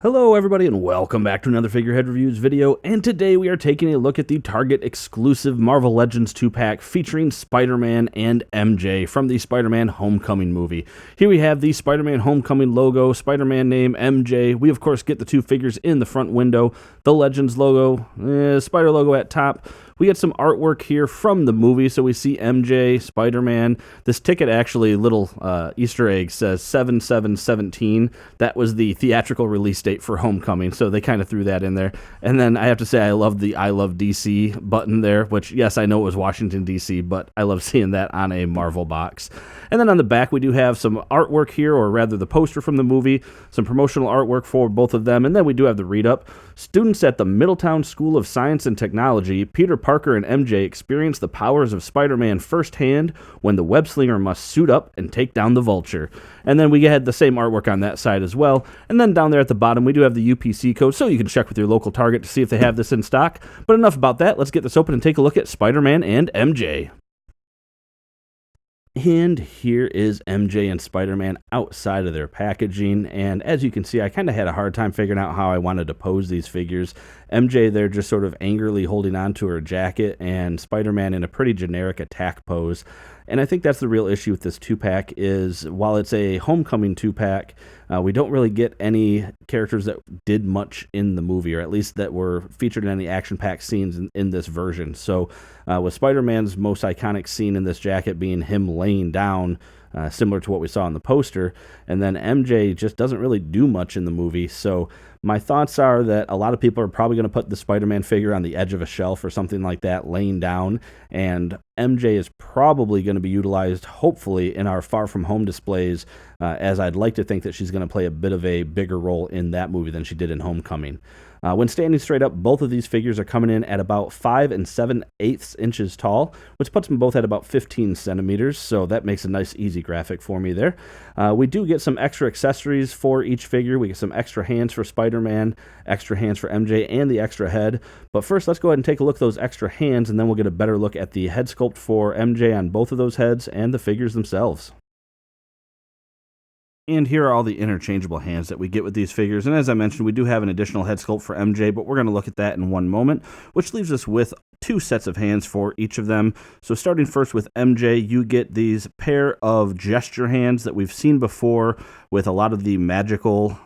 Hello everybody and welcome back to another Figurehead Reviews video, and today we are taking a look at the Target exclusive Marvel Legends 2-pack featuring Spider-Man and MJ from the Spider-Man Homecoming movie. Here we have the Spider-Man Homecoming logo, Spider-Man name, MJ. We of course get the two figures in the front window, the Legends logo, Spider logo at top. We get some artwork here from the movie, so we see MJ, Spider-Man. This ticket actually, little Easter egg, says 7/7/17. That was the theatrical release date for Homecoming, so they kind of threw that in there. And then I have to say I love the I Love DC button there, which, yes, I know it was Washington, D.C., but I love seeing that on a Marvel box. And then on the back, we do have some artwork here, or rather the poster from the movie, some promotional artwork for both of them, and then we do have the read-up. Students at the Middletown School of Science and Technology, Peter Parker and MJ experience the powers of Spider-Man firsthand when the web-slinger must suit up and take down the Vulture. And then we had the same artwork on that side as well. And then down there at the bottom, we do have the UPC code, so you can check with your local Target to see if they have this in stock. But enough about that. Let's get this open and take a look at Spider-Man and MJ. And here is MJ and Spider-Man outside of their packaging, and as you can see, I kind of had a hard time figuring out how I wanted to pose these figures. MJ, they're just sort of angrily holding on to her jacket, and Spider-Man in a pretty generic attack pose. And I think that's the real issue with this 2-pack is, while it's a Homecoming 2-pack, we don't really get any characters that did much in the movie, or at least that were featured in any action-packed scenes in this version. So with Spider-Man's most iconic scene in this jacket being him laying down, similar to what we saw in the poster, and then MJ just doesn't really do much in the movie. So my thoughts are that a lot of people are probably going to put the Spider-Man figure on the edge of a shelf or something like that, laying down, and MJ is probably going to be utilized, hopefully, in our Far From Home displays, as I'd like to think that she's going to play a bit of a bigger role in that movie than she did in Homecoming. When standing straight up, both of these figures are coming in at about 5 7/8 inches tall, which puts them both at about 15 centimeters, so that makes a nice, easy graphic for me there. We do get some extra accessories for each figure. We get some extra hands for Spider-Man, extra hands for MJ, and the extra head. But first, let's go ahead and take a look at those extra hands, and then we'll get a better look at the head sculpt for MJ on both of those heads and the figures themselves. And here are all the interchangeable hands that we get with these figures. And as I mentioned, we do have an additional head sculpt for MJ, but we're going to look at that in one moment, which leaves us with two sets of hands for each of them. So starting first with MJ, you get these pair of gesture hands that we've seen before with a lot of the magical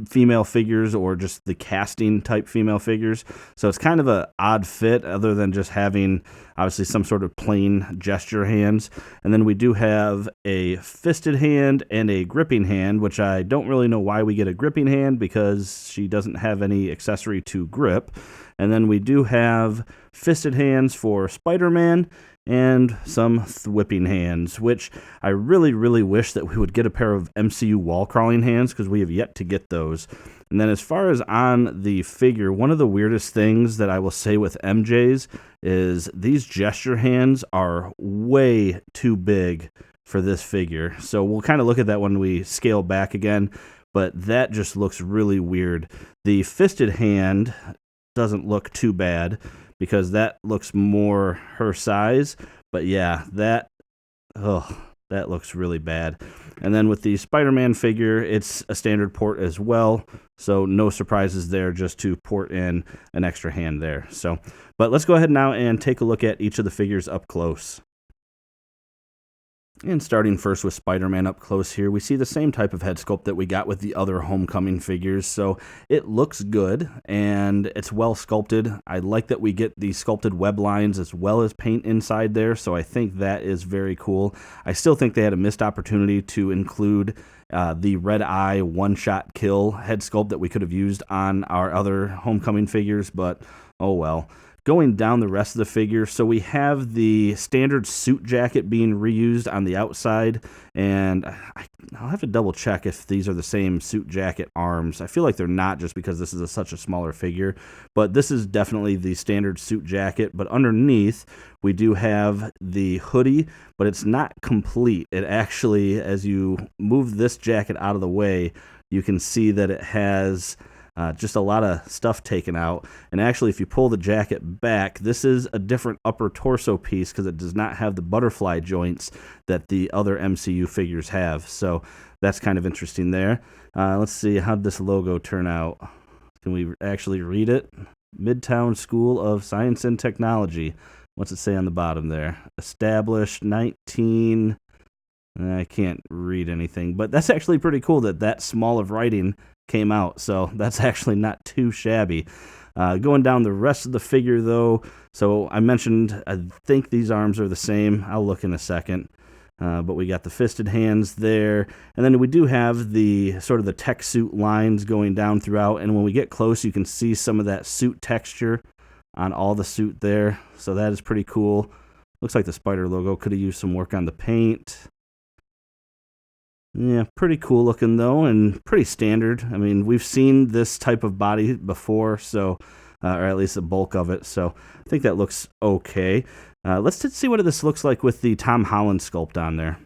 female figures, or just the casting type female figures. So it's kind of an odd fit, other than just having obviously some sort of plain gesture hands. And then we do have a fisted hand and a gripping hand, which I don't really know why we get a gripping hand, because she doesn't have any accessory to grip. And then we do have fisted hands for Spider-Man and some whipping hands, which I really, really wish that we would get a pair of MCU wall crawling hands, because we have yet to get those. And then as far as on the figure, one of the weirdest things that I will say with MJ's is these gesture hands are way too big for this figure. So we'll kind of look at that when we scale back again, but that just looks really weird. The fisted hand doesn't look too bad, because that looks more her size, but yeah, that looks really bad. And then with the Spider-Man figure, it's a standard port as well, so no surprises there, just to port in an extra hand there. So, but let's go ahead now and take a look at each of the figures up close. And starting first with Spider-Man up close here, we see the same type of head sculpt that we got with the other Homecoming figures, so it looks good, and it's well sculpted. I like that we get the sculpted web lines as well as paint inside there, so I think that is very cool. I still think they had a missed opportunity to include the red eye one-shot kill head sculpt that we could have used on our other Homecoming figures, but oh well. Going down the rest of the figure, so we have the standard suit jacket being reused on the outside, and I'll have to double check if these are the same suit jacket arms. I feel like they're not, just because this is such a smaller figure, but this is definitely the standard suit jacket. But underneath, we do have the hoodie, but it's not complete. It actually, as you move this jacket out of the way, you can see that it has just a lot of stuff taken out. And actually, if you pull the jacket back, this is a different upper torso piece, because it does not have the butterfly joints that the other MCU figures have. So that's kind of interesting there. Let's see, how'd this logo turn out? Can we actually read it? Midtown School of Science and Technology. What's it say on the bottom there? Established 19... I can't read anything, but that's actually pretty cool that small of writing came out, so that's actually not too shabby. Going down the rest of the figure, though, so I mentioned I think these arms are the same. I'll look in a second. But we got the fisted hands there, and then we do have the sort of the tech suit lines going down throughout, and when we get close, you can see some of that suit texture on all the suit there, so that is pretty cool. Looks like the spider logo could have used some work on the paint. Yeah, pretty cool looking though, and pretty standard. I mean, we've seen this type of body before, so or at least the bulk of it, so I think that looks okay. Let's see what this looks like with the Tom Holland sculpt on there.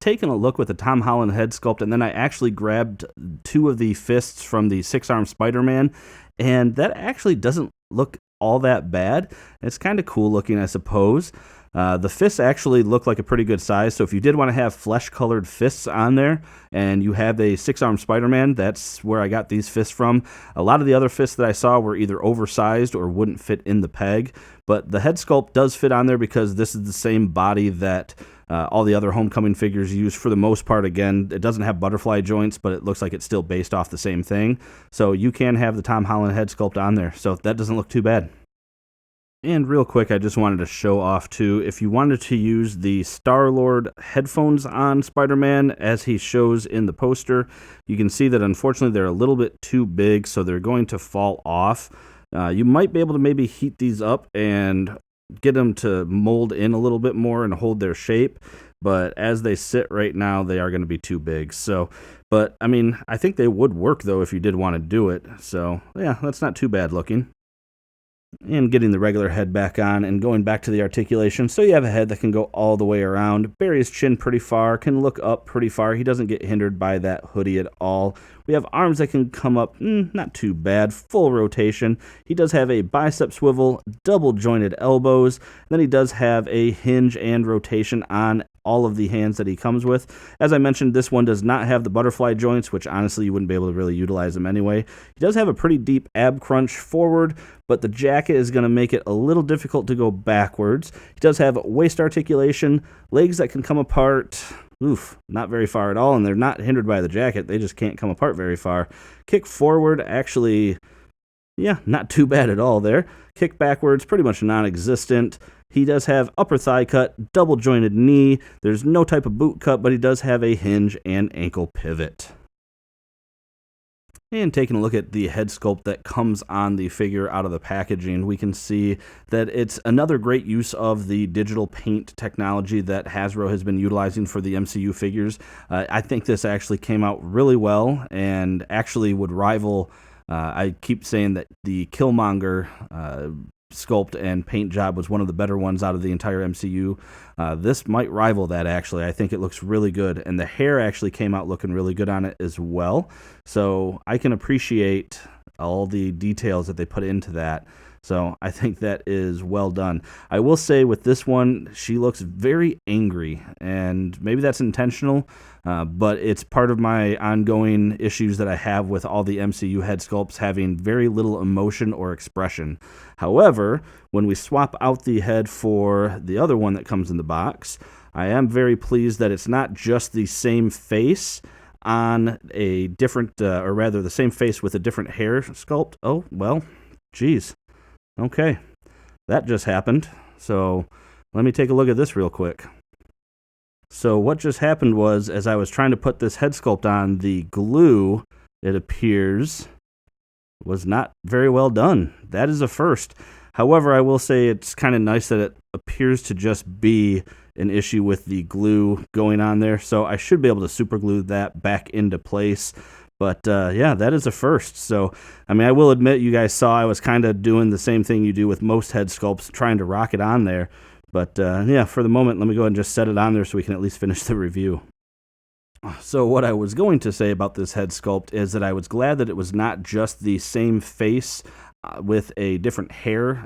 Taking a look with the Tom Holland head sculpt, and then I actually grabbed 2 of the fists from the 6-arm Spider-Man, and that actually doesn't look all that bad. It's kind of cool looking, I suppose. The fists actually look like a pretty good size, so if you did want to have flesh-colored fists on there, and you have a 6-arm Spider-Man, that's where I got these fists from. A lot of the other fists that I saw were either oversized or wouldn't fit in the peg, but the head sculpt does fit on there because this is the same body that all the other Homecoming figures use for the most part. Again, it doesn't have butterfly joints, but it looks like it's still based off the same thing, so you can have the Tom Holland head sculpt on there, so that doesn't look too bad. And real quick, I just wanted to show off too, if you wanted to use the Star-Lord headphones on Spider-Man as he shows in the poster, you can see that unfortunately they're a little bit too big, so they're going to fall off. You might be able to maybe heat these up and get them to mold in a little bit more and hold their shape, but as they sit right now, they are going to be too big. So, but I mean, I think they would work though if you did want to do it. So yeah, that's not too bad looking. And getting the regular head back on and going back to the articulation. So you have a head that can go all the way around, bury his chin pretty far, can look up pretty far. He doesn't get hindered by that hoodie at all. We have arms that can come up, not too bad, full rotation. He does have a bicep swivel, double jointed elbows. Then he does have a hinge and rotation on all of the hands that he comes with. As I mentioned, this one does not have the butterfly joints, which honestly you wouldn't be able to really utilize them anyway. He does have a pretty deep ab crunch forward, but the jacket is going to make it a little difficult to go backwards. He does have waist articulation, legs that can come apart. Oof, not very far at all, and they're not hindered by the jacket. They just can't come apart very far. Kick forward, actually, yeah, not too bad at all there. Kick backwards, pretty much non-existent. He does have upper thigh cut, double jointed knee. There's no type of boot cut, but he does have a hinge and ankle pivot. And taking a look at the head sculpt that comes on the figure out of the packaging, we can see that it's another great use of the digital paint technology that Hasbro has been utilizing for the MCU figures. I think this actually came out really well and actually would rival, I keep saying that the Killmonger sculpt and paint job was one of the better ones out of the entire MCU. This might rival that, actually. I think it looks really good, and the hair actually came out looking really good on it as well, so I can appreciate all the details that they put into that. So I think that is well done. I will say with this one, she looks very angry, and maybe that's intentional, but it's part of my ongoing issues that I have with all the MCU head sculpts having very little emotion or expression. However, when we swap out the head for the other one that comes in the box, I am very pleased that it's not just the same face on a different, or rather the same face with a different hair sculpt. Oh, well, geez. Okay, that just happened. So let me take a look at this real quick. So what just happened was, as I was trying to put this head sculpt on, the glue, it appears, was not very well done. That is a first. However, I will say it's kind of nice that it appears to just be an issue with the glue going on there. So I should be able to super glue that back into place. But yeah, that is a first. So, I mean, I will admit, you guys saw I was kind of doing the same thing you do with most head sculpts, trying to rock it on there. But yeah, for the moment, let me go ahead and just set it on there so we can at least finish the review. So what I was going to say about this head sculpt is that I was glad that it was not just the same face with a different hair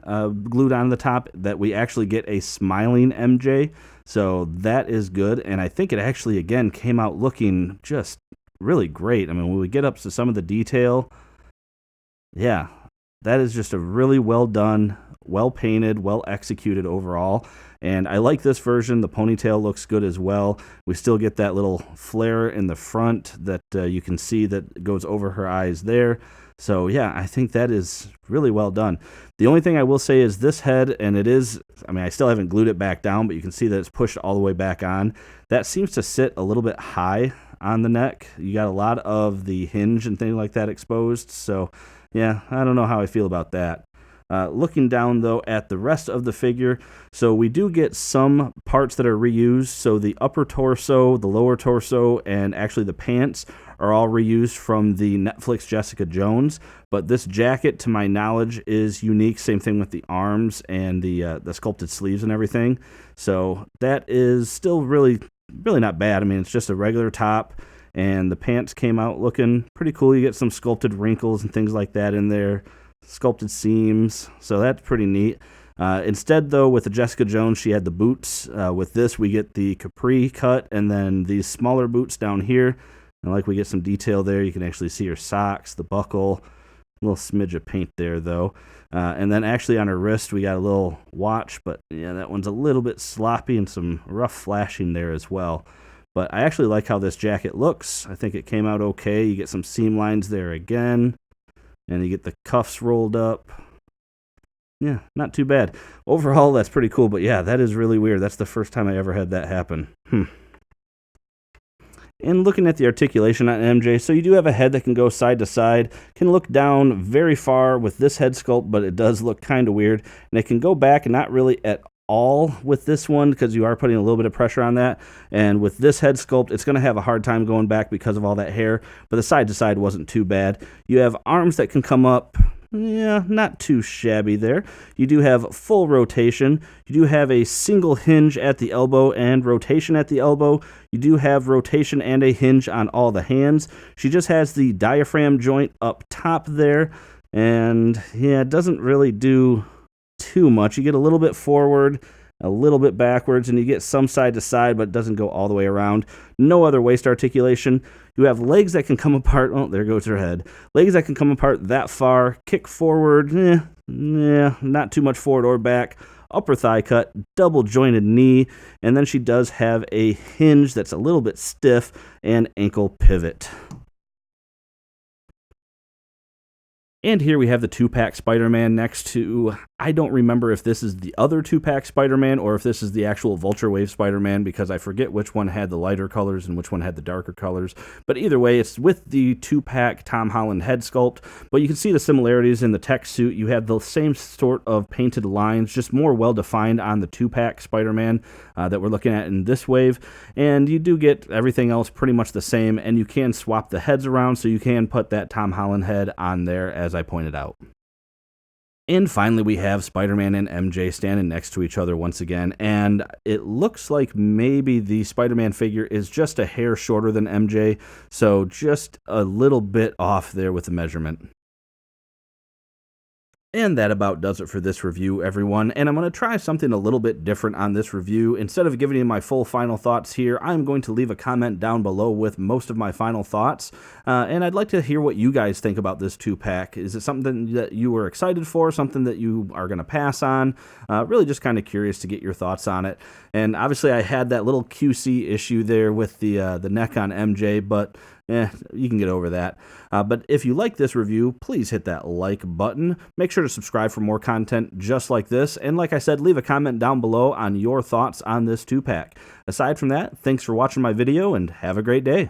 glued on the top, that we actually get a smiling MJ. So that is good, and I think it actually, again, came out looking just really great. I mean, when we get up to some of the detail, yeah, that is just a really well done, well painted, well executed overall. And I like this version. The ponytail looks good as well. We still get that little flare in the front that you can see that goes over her eyes there. So yeah, I think that is really well done. The only thing I will say is this head, and it is, I mean, I still haven't glued it back down, but you can see that it's pushed all the way back on. That seems to sit a little bit high on the neck. You got a lot of the hinge and things like that exposed. So yeah, I don't know how I feel about that. Looking down, though, at the rest of the figure, so we do get some parts that are reused. So the upper torso, the lower torso, and actually the pants are all reused from the Netflix Jessica Jones. But this jacket, to my knowledge, is unique. Same thing with the arms and the sculpted sleeves and everything. So that is still really not bad. I mean, it's just a regular top, and the pants came out looking pretty cool. You get some sculpted wrinkles and things like that in there. Sculpted seams, so that's pretty neat. Instead, though, with the Jessica Jones, she had the boots. With this, we get the capri cut, and then these smaller boots down here. And like we get some detail there. You can actually see her socks, the buckle, a little smidge of paint there, though. And then actually on her wrist, we got a little watch, but yeah, that one's a little bit sloppy and some rough flashing there as well. But I actually like how this jacket looks. I think it came out okay. You get some seam lines there again. And you get the cuffs rolled up. Yeah, not too bad. Overall, that's pretty cool. But yeah, that is really weird. That's the first time I ever had that happen. And looking at the articulation on MJ, so you do have a head that can go side to side. Can look down very far with this head sculpt, but it does look kind of weird. And it can go back, and not really at all with this one, because you are putting a little bit of pressure on that. And with this head sculpt, it's going to have a hard time going back because of all that hair, but the side to side wasn't too bad. You have arms that can come up, yeah, not too shabby there. You do have full rotation. You do have a single hinge at the elbow and rotation at the elbow. You do have rotation and a hinge on all the hands. She just has the diaphragm joint up top there, and yeah, it doesn't really do too much. You get a little bit forward, a little bit backwards, and you get some side to side, but it doesn't go all the way around. No other waist articulation. You have legs that can come apart. Oh, there goes her head. Legs that can come apart that far. Kick forward. Not too much forward or back. Upper thigh cut, double jointed knee, and then she does have a hinge that's a little bit stiff and ankle pivot. And here we have the 2-pack Spider-Man next to, I don't remember if this is the other 2-pack Spider-Man or if this is the actual Vulture Wave Spider-Man, because I forget which one had the lighter colors and which one had the darker colors. But either way, it's with the 2-pack Tom Holland head sculpt. But you can see the similarities in the tech suit. You have the same sort of painted lines, just more well-defined on the 2-pack Spider-Man that we're looking at in this wave. And you do get everything else pretty much the same, and you can swap the heads around, so you can put that Tom Holland head on there, as I pointed out. And finally, we have Spider-Man and MJ standing next to each other once again, and it looks like maybe the Spider-Man figure is just a hair shorter than MJ, so just a little bit off there with the measurement. And that about does it for this review, everyone. And I'm going to try something a little bit different on this review. Instead of giving you my full final thoughts here, I'm going to leave a comment down below with most of my final thoughts. And I'd like to hear what you guys think about this 2-pack. Is it something that you were excited for, something that you are going to pass on? Really just kind of curious to get your thoughts on it. And obviously I had that little QC issue there with the neck on MJ, but you can get over that. But if you like this review, please hit that like button. Make sure to subscribe for more content just like this. And like I said, leave a comment down below on your thoughts on this 2-pack. Aside from that, thanks for watching my video and have a great day.